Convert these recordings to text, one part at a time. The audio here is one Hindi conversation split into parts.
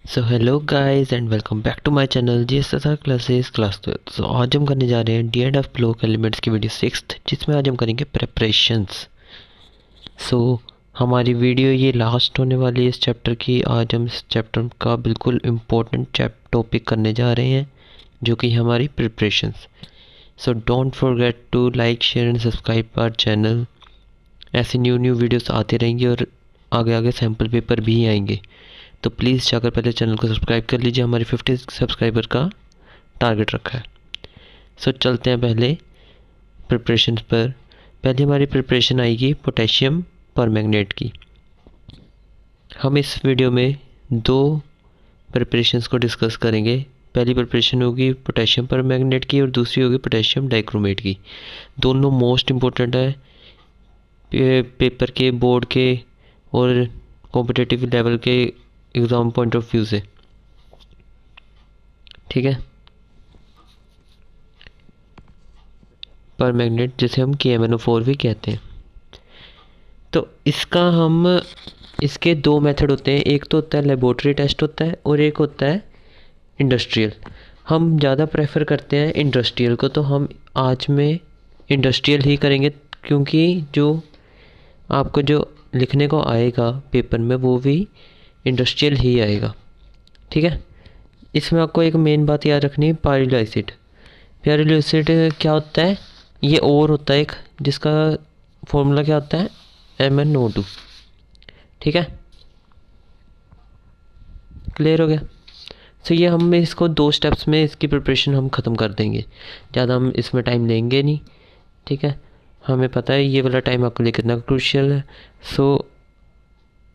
So hello guys and welcome back to my channel GSSR classes class 12। So आज हम करने जा रहे हैं D and F block elements की वीडियो 6th, जिसमें आज हम करेंगे प्रेपरेशंस। सो हमारी वीडियो ये लास्ट होने वाली है इस चैप्टर की। आज हम इस चैप्टर का बिल्कुल इम्पोर्टेंट टॉपिक करने जा रहे हैं, जो कि हमारी preparations. So don't forget to like share and subscribe our channel. ऐसी न्यू वीडियोस आती रहेंगी और आगे आगे सैम्पल पेपर भी आएंगे, तो प्लीज़ जाकर पहले चैनल को सब्सक्राइब कर लीजिए। हमारी 50 सब्सक्राइबर का टारगेट रखा है। सो चलते हैं पहले प्रिपरेशन पर। पहले हमारी प्रिपरेशन आएगी पोटेशियम परमैंगनेट की। हम इस वीडियो में दो प्रिपरेशंस को डिस्कस करेंगे। पहली प्रिपरेशन होगी पोटेशियम परमैंगनेट की और दूसरी होगी पोटेशियम डाइक्रोमेट की। दोनों मोस्ट इम्पोर्टेंट है पेपर के, बोर्ड के और कॉम्पिटिटिव लेवल के एग्ज़ाम पॉइंट ऑफ व्यू से। ठीक है, परमैंगनेट जिसे हम KMnO4 भी कहते हैं। तो इसके दो मेथड होते हैं। एक तो होता है लेबोरेटरी टेस्ट होता है और एक होता है इंडस्ट्रियल। हम ज़्यादा प्रेफर करते हैं इंडस्ट्रियल को, तो हम आज में इंडस्ट्रियल ही करेंगे, क्योंकि जो आपको जो लिखने को आएगा पेपर में वो भी इंडस्ट्रियल ही आएगा। ठीक है, इसमें आपको एक मेन बात याद रखनी है, पायरिलो एसिड। पायरिलो एसिड क्या होता है? ये और होता है एक, जिसका फॉर्मूला क्या होता है? MnO2। ठीक है, क्लियर हो गया? सो ये हम इसको दो स्टेप्स में इसकी प्रिपरेशन हम ख़त्म कर देंगे, ज़्यादा हम इसमें टाइम लेंगे नहीं। ठीक है, हमें पता है ये वाला टाइम आपके लिए कितना क्रूशियल है। सो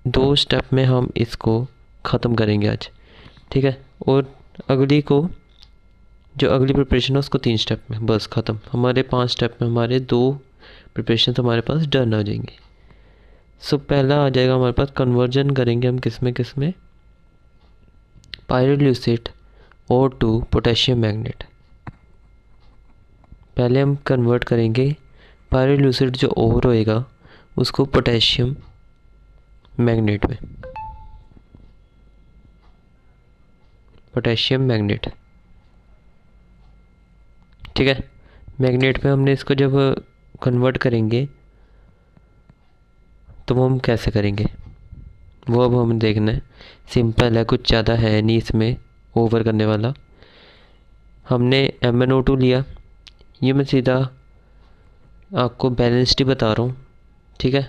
दो स्टेप में हम इसको ख़त्म करेंगे आज। ठीक है, और जो अगली प्रिपरेशन है उसको 3 स्टेप में बस ख़त्म। हमारे 5 स्टेप में हमारे 2 प्रिपरेशन हमारे पास डन हो जाएंगे। सो पहला आ जाएगा हमारे पास, कन्वर्जन करेंगे हम किस में पायरोल्यूसेट और टू पोटेशियम मैग्नेट। पहले हम कन्वर्ट करेंगे पायरोल्यूसेट जो ओवर होएगा उसको पोटेशियम मैग्नेट में। पोटेशियम मैग्नेट, ठीक है। मैग्नेट में हमने इसको जब कन्वर्ट करेंगे तो वो हम कैसे करेंगे वो अब हमें देखना है। सिंपल है, कुछ ज़्यादा है नहीं इसमें ओवर करने वाला। हमने MnO2 लिया, ये मैं सीधा आपको बैलेंस्ड ही बता रहा हूँ। ठीक है,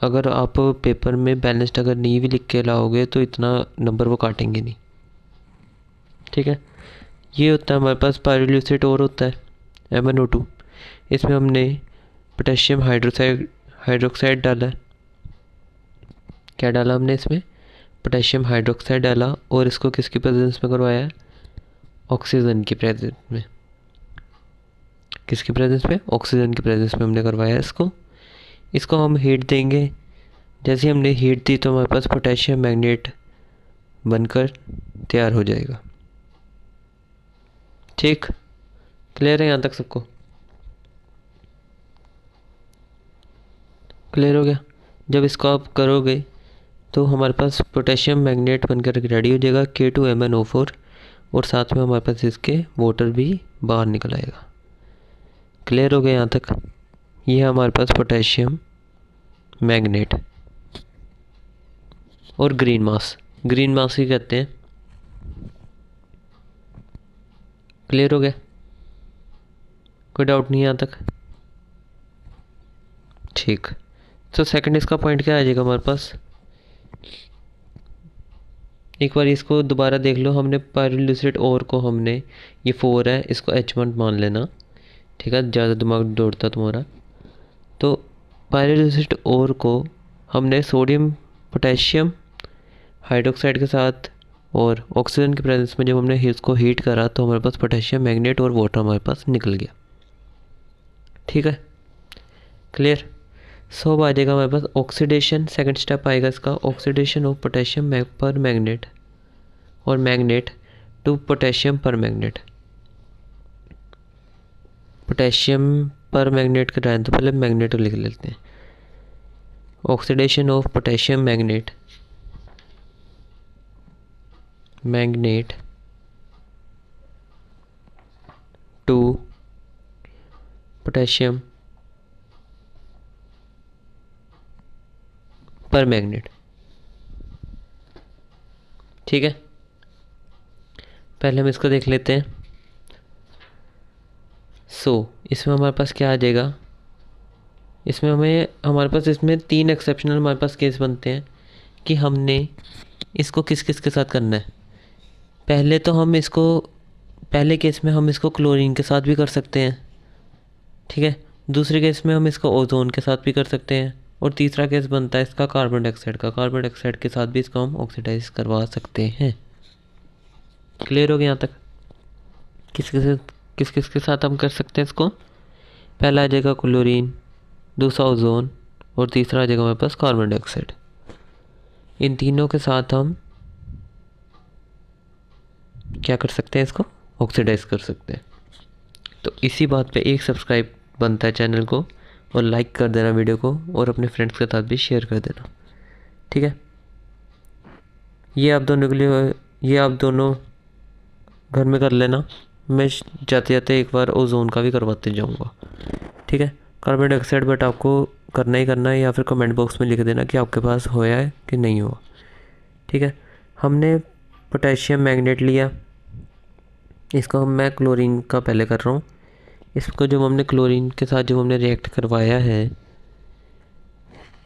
अगर आप पेपर में बैलेंस्ड अगर नहीं भी लिख के लाओगे तो इतना नंबर वो काटेंगे नहीं। ठीक है, ये होता है हमारे पास पायरोल्यूसेट और होता है MnO2। इसमें हमने पोटेशियम हाइड्रोक्साइड डाला है। क्या डाला हमने इसमें? पोटेशियम हाइड्रोक्साइड डाला, और इसको किसकी प्रेजेंस में करवाया है? ऑक्सीजन की प्रेजेंस में। किसकी प्रेजेंस में? ऑक्सीजन की प्रेजेंस में हमने करवाया है इसको हम हीट देंगे। जैसे हमने हीट दी तो हमारे पास पोटेशियम मैग्नेट बनकर तैयार हो जाएगा। ठीक, क्लियर है यहाँ तक सबको? क्लियर हो गया? जब इसको आप करोगे तो हमारे पास पोटेशियम मैग्नेट बनकर रेडी हो जाएगा K2MnO4, और साथ में हमारे पास इसके वाटर भी बाहर निकल आएगा। क्लियर हो गया यहाँ तक? ये है हमारे पास पोटेशियम मैग्नेट। और ग्रीन मास ही कहते हैं। क्लियर हो गया? कोई डाउट नहीं यहाँ तक? ठीक। तो सेकंड इसका पॉइंट क्या आ जाएगा हमारे पास? एक बार इसको दोबारा देख लो। हमने पायरोल्यूसेट और को हमने, ये 4 है, इसको H1 मान लेना। ठीक है, ज़्यादा दिमाग दौड़ता तुम्हारा। तो पायरोल्यूसेट और को हमने सोडियम पोटेशियम हाइड्रोक्साइड के साथ और ऑक्सीजन की प्रेजेंस में जब हमने इसको हीट करा तो हमारे पास पोटेशियम मैग्नेट और वाटर हमारे पास निकल गया। ठीक है, क्लियर? सो अब आ जाएगा हमारे पास ऑक्सीडेशन। सेकंड स्टेप आएगा इसका, oxidation of potassium permanganate और manganate to potassium permanganate. Potassium permanganate का तो पहले मैग्नेट लिख लेते हैं। Oxidation of potassium manganate manganate to potassium permanganate. ठीक है, पहले हम इसको देख लेते हैं। इसमें हमारे पास क्या आ जाएगा, इसमें हमारे पास इसमें 3 एक्सेप्शनल हमारे पास केस बनते हैं कि हमने इसको किस किस के साथ करना है। पहले तो हम इसको, पहले केस में हम इसको क्लोरीन के साथ भी कर सकते हैं। ठीक है, दूसरे केस में हम इसको ओजोन के साथ भी कर सकते हैं, और तीसरा केस बनता है इसका कार्बन डाइऑक्साइड का। कार्बन डाइऑक्साइड के साथ भी इसको हम ऑक्सीडाइज करवा सकते हैं। क्लियर हो गया यहाँ तक? किस किस के साथ हम कर सकते हैं इसको? पहला आ जाएगा क्लोरीन, दूसरा ओजोन, और तीसरा आ जाएगा हमारे पास कार्बन डाइऑक्साइड। इन तीनों के साथ हम क्या कर सकते हैं, इसको ऑक्सीडाइज कर सकते हैं। तो इसी बात पे एक सब्सक्राइब बनता है चैनल को, और लाइक कर देना वीडियो को, और अपने फ्रेंड्स के साथ भी शेयर कर देना। ठीक है, ये आप दोनों के लिए, ये आप दोनों घर में कर लेना। मैं जाते जाते एक बार ओजोन का भी करवाते जाऊंगा। ठीक है, कार्बन डाइऑक्साइड बट आपको करना ही करना है, या फिर कमेंट बॉक्स में लिख देना कि आपके पास होया है कि नहीं हुआ। ठीक है, हमने पोटेशियम मैग्नेट लिया, इसको मैं क्लोरीन का पहले कर रहा हूँ। इसको जब हमने क्लोरीन के साथ जब हमने रिएक्ट करवाया है,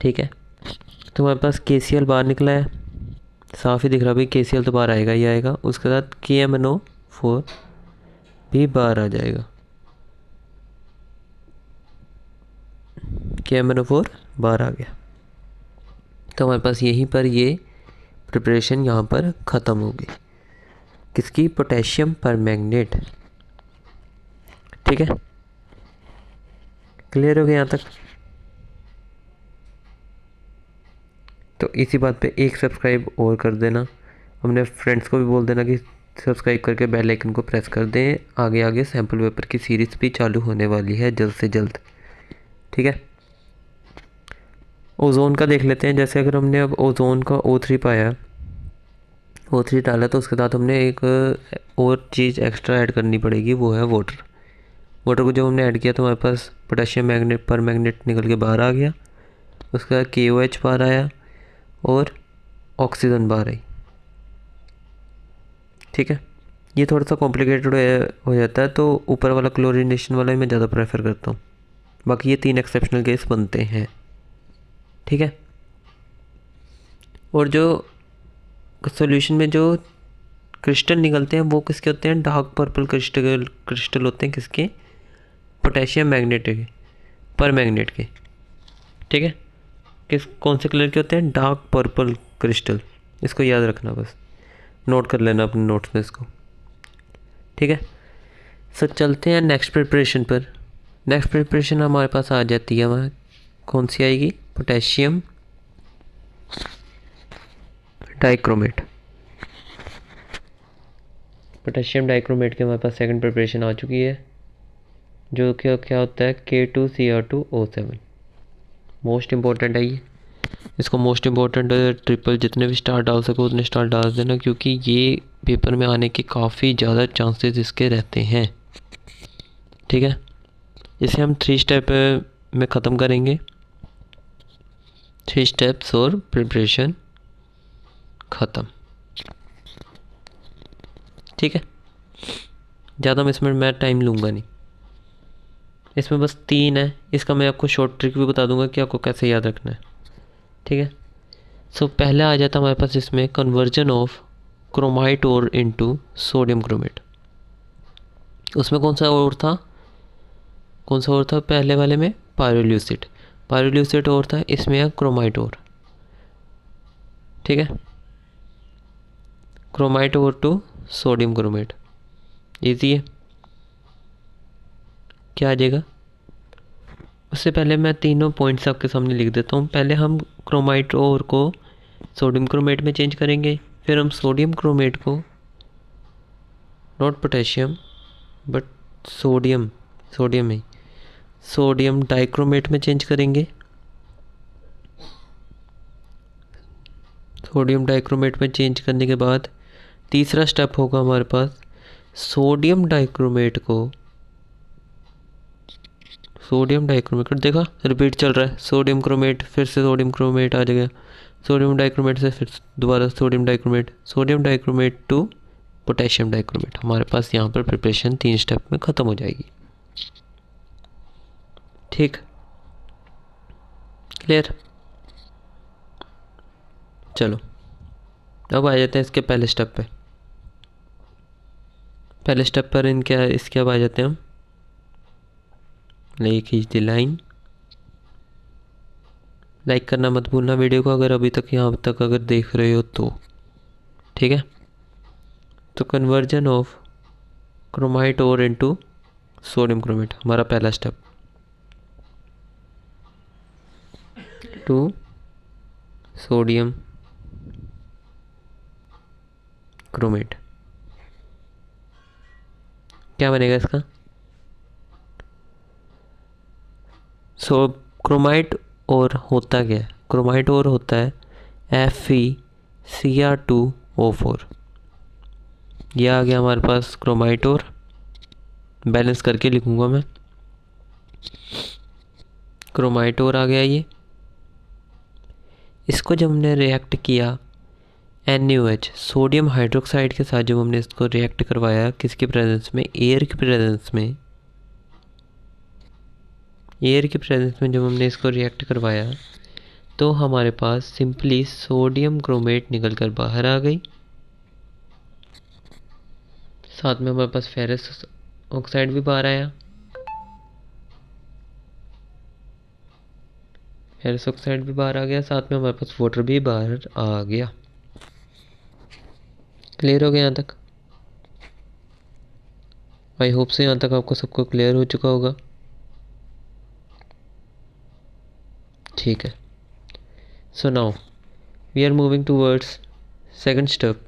ठीक है, तो हमारे पास KCl बाहर निकला है, साफ ही दिख रहा भाई, KCl तो बाहर आएगा ही आएगा। उसके साथ KMnO4 भी बाहर आ जाएगा, KMnO4 बाहर आ गया। तो हमारे पास यहीं पर ये प्रिपरेशन यहाँ पर ख़त्म हो गई, किसकी? Potassium permanganate. ठीक है, क्लियर हो गया यहाँ तक? तो इसी बात पे एक सब्सक्राइब और कर देना, अपने फ्रेंड्स को भी बोल देना कि सब्सक्राइब करके बेल आइकन को प्रेस कर दें। आगे आगे सैम्पल पेपर की सीरीज़ भी चालू होने वाली है जल्द से जल्द। ठीक है, ओजोन का देख लेते हैं। जैसे अगर हमने अब ओजोन का O3 पाया, O3 डाला, तो उसके साथ हमने एक और चीज़ एक्स्ट्रा ऐड करनी पड़ेगी, वो है वाटर। वाटर को जब हमने ऐड किया तो हमारे पास पोटेशियम मैग्नेट पर मैग्नेट निकल के बाहर आ गया, उसके बाद KOH बाहर आया और ऑक्सीजन बाहर आई। ठीक है, ये थोड़ा सा कॉम्प्लिकेटेड हो जाता है, तो ऊपर वाला क्लोरीनेशन वाला ही मैं ज़्यादा प्रेफर करता हूँ। बाकी ये 3 एक्सेप्शनल केस बनते हैं। ठीक है, और जो सॉल्यूशन में जो क्रिस्टल निकलते हैं वो किसके होते हैं? डार्क पर्पल क्रिस्टल होते हैं, किसके? पोटेशियम मैग्नेट के, पर मैग्नेट के। ठीक है, कौन से कलर के होते हैं? Dark purple crystal. इसको याद रखना, बस नोट कर लेना अपने नोट्स में इसको। ठीक है, सर चलते हैं नेक्स्ट प्रिपरेशन पर। नेक्स्ट प्रिपरेशन हमारे पास आ जाती है, वहाँ कौन सी आएगी? Potassium dichromate. पोटेशियम डाइक्रोमेट के हमारे पास सेकंड प्रिपरेशन आ चुकी है, जो कि क्या होता है? K2Cr2O7। मोस्ट इम्पोर्टेंट है ये, इसको मोस्ट इम्पोर्टेंट ट्रिपल जितने भी स्टार डाल सको उतने स्टार डाल देना, क्योंकि ये पेपर में आने के काफ़ी ज़्यादा चांसेस इसके रहते हैं। ठीक है, इसे हम 3 स्टेप में ख़त्म करेंगे। 3 स्टेप्स और प्रिपरेशन ख़त्म। ठीक है, ज़्यादा मैं इसमें टाइम लूँगा नहीं, इसमें बस 3 है। इसका मैं आपको शॉर्ट ट्रिक भी बता दूंगा कि आपको कैसे याद रखना है। ठीक है, सो पहले आ जाता हमारे पास इसमें conversion of chromite ore into sodium chromate. उसमें कौन सा और था? पहले वाले में पायरोल्यूसिड और था, इसमें है क्रोमाइट ओर। ठीक है, chromite ore to sodium chromate, easy है। क्या आ जाएगा? उससे पहले मैं तीनों पॉइंट्स आपके सामने लिख देता हूँ। पहले हम क्रोमाइट ओर को सोडियम क्रोमेट में चेंज करेंगे, फिर हम सोडियम क्रोमेट को, not potassium but sodium he, sodium dichromate में चेंज करेंगे। सोडियम डाइक्रोमेट में चेंज करने के बाद तीसरा स्टेप होगा हमारे पास सोडियम डाइक्रोमेट को, देखा रिपीट चल रहा है, सोडियम क्रोमेट, फिर से सोडियम क्रोमेट आ जाएगा, सोडियम डाइक्रोमेट से फिर दोबारा sodium dichromate to potassium dichromate. हमारे पास यहाँ पर प्रिपरेशन 3 स्टेप में ख़त्म हो जाएगी। ठीक, क्लियर। चलो अब आ जाते हैं इसके पहले स्टेप पे। पहले स्टेप पर इसके अब आ जाते हैं हम, ले खींच दी लाइन। लाइक करना मत भूलना वीडियो को अगर अभी तक यहाँ तक अगर देख रहे हो तो, ठीक है। तो conversion of chromite ore into sodium chromate हमारा पहला स्टेप, टू सोडियम क्रोमेट। क्या बनेगा इसका? सो क्रोमाइट और होता क्या है? क्रोमाइट और होता है FeCr2O4। यह आ गया हमारे पास क्रोमाइट और, बैलेंस करके लिखूंगा मैं, क्रोमाइट और आ गया ये। इसको जब हमने रिएक्ट किया NaOH सोडियम हाइड्रोक्साइड के साथ, जब हमने इसको रिएक्ट करवाया किसकी प्रेजेंस में? एयर की प्रेजेंस में। एयर की प्रेजेंस में जब हमने इसको रिएक्ट करवाया तो हमारे पास सिंपली सोडियम क्रोमेट निकल कर बाहर आ गई। साथ में हमारे पास फेरस ऑक्साइड भी बाहर आया, फेरस ऑक्साइड भी बाहर आ गया, साथ में हमारे पास वाटर भी बाहर आ गया। क्लियर हो गया यहाँ तक? आई होप से यहाँ तक आपको सबको क्लियर हो चुका होगा। ठीक है। So now we are moving towards second step.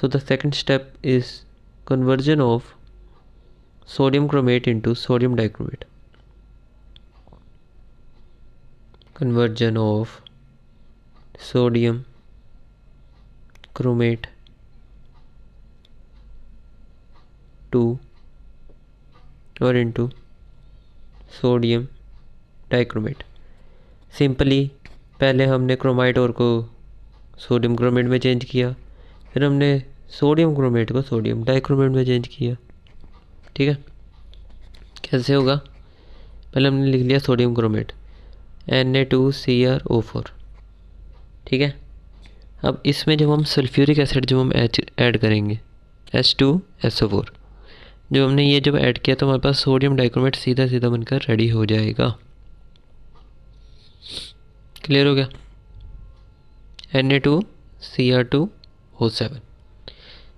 So the second step is conversion of sodium chromate into sodium dichromate. Conversion of sodium chromate to or into sodium dichromate. Simply पहले हमने क्रोमाइट और को सोडियम क्रोमेट में चेंज किया, फिर हमने सोडियम क्रोमेट को सोडियम डाइक्रोमेट में चेंज किया। ठीक है, कैसे होगा? पहले हमने लिख लिया सोडियम क्रोमेट Na2CrO4। ठीक है, अब इसमें जब हम सल्फ्यूरिक एसिड जब हम ऐड करेंगे H2SO4, जब हमने ये जब ऐड किया तो हमारे पास सोडियम डाइक्रोमेट सीधा सीधा बनकर रेडी हो जाएगा। क्लियर हो गया? Na2Cr2O7।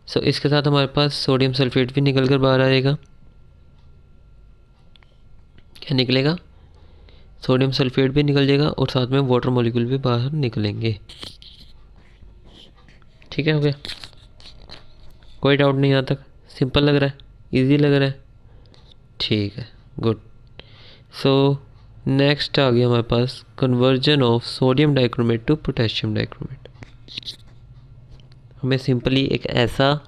सो इसके साथ हमारे पास सोडियम सल्फेट भी निकल कर बाहर आएगा। क्या निकलेगा? सोडियम सल्फेट भी निकल जाएगा और साथ में वाटर मॉलिक्यूल भी बाहर निकलेंगे। ठीक है, हो गया? कोई डाउट नहीं यहाँ तक? सिंपल लग रहा है, इजी लग रहा है? ठीक है, गुड। सो नेक्स्ट आ गया हमारे पास conversion of sodium dichromate to potassium dichromate. हमें सिंपली एक ऐसा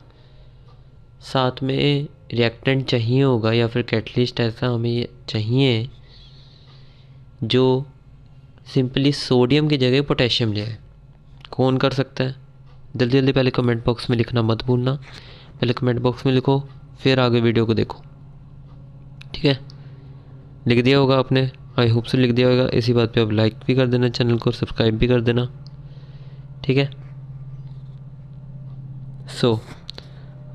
साथ में रिएक्टेंट चाहिए होगा या फिर कैटलिस्ट ऐसा हमें चाहिए जो सिंपली सोडियम की जगह पोटेशियम ले आए। कौन कर सकता है? जल्दी जल्दी पहले कमेंट बॉक्स में लिखना मत भूलना। पहले कमेंट बॉक्स में लिखो, फिर आगे वीडियो को देखो। ठीक है, लिख दिया होगा आपने, आई होप से लिख दिया होगा। इसी बात पे आप लाइक भी कर देना, चैनल को सब्सक्राइब भी कर देना। ठीक है, सो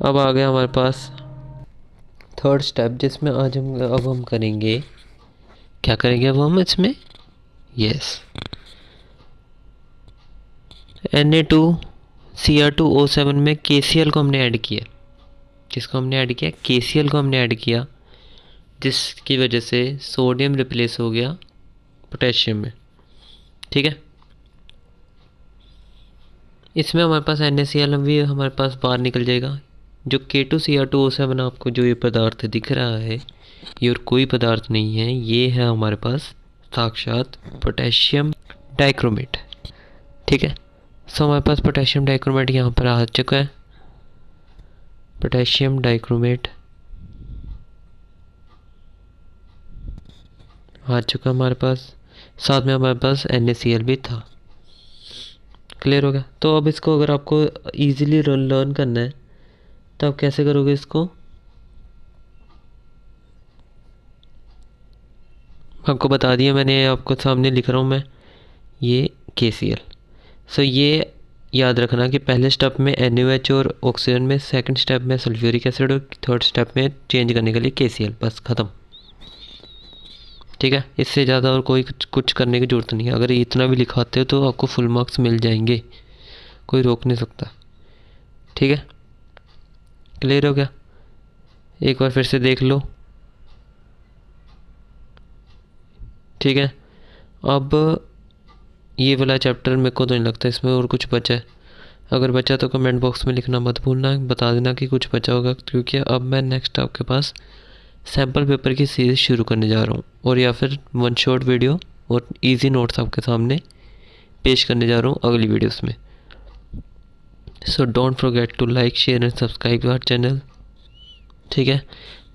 अब आ गया हमारे पास थर्ड स्टेप, जिसमें आज हम करेंगे, क्या करेंगे अब हम इसमें? यस, Na2Cr2O7 में KCl को हमने ऐड किया। किसको हमने ऐड किया? KCl को हमने ऐड किया, जिसकी वजह से सोडियम रिप्लेस हो गया पोटेशियम में। ठीक है, इसमें हमारे पास NaCl भी हमारे पास बाहर निकल जाएगा। जो K2Cr2O7 आपको जो ये पदार्थ दिख रहा है, ये और कोई पदार्थ नहीं है, ये है हमारे पास साक्षात पोटेशियम डाइक्रोमेट। ठीक है, सो हमारे पास पोटेशियम डाइक्रोमेट यहाँ पर आ चुका है। पोटेशियम डाइक्रोमेट आ चुका हमारे पास, साथ में हमारे पास NaCl भी था। क्लियर हो गया। तो अब इसको अगर आपको इजीली लर्न करना है तो आप कैसे करोगे इसको? आपको बता दिया मैंने, आपको सामने लिख रहा हूँ मैं, ये KCl। सो ये याद रखना कि पहले स्टेप में NaOH और ऑक्सीजन में, सेकंड स्टेप में सल्फ्यूरिक एसिड और थर्ड स्टेप में चेंज करने के लिए KCl। बस ख़त्म। ठीक है, इससे ज़्यादा और कोई कुछ करने की ज़रूरत नहीं है। अगर इतना भी लिखाते हो तो आपको फुल मार्क्स मिल जाएंगे, कोई रोक नहीं सकता। ठीक है, क्लियर हो गया? एक बार फिर से देख लो। ठीक है, अब ये वाला चैप्टर मेरे को तो नहीं लगता इसमें और कुछ बचा है। अगर बचा तो कमेंट बॉक्स में लिखना मत भूलना, बता देना कि कुछ बचा होगा, क्योंकि अब मैं नेक्स्ट आपके पास सैम्पल पेपर की सीरीज़ शुरू करने जा रहा हूँ, और या फिर वन शॉट वीडियो और इजी नोट्स आपके सामने पेश करने जा रहा हूँ अगली वीडियोस में। So don't forget to like, share and subscribe our channel. ठीक है,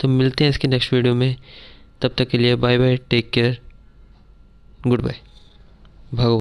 तो मिलते हैं इसकी नेक्स्ट वीडियो में। तब तक के लिए bye bye, take care, goodbye, भागो।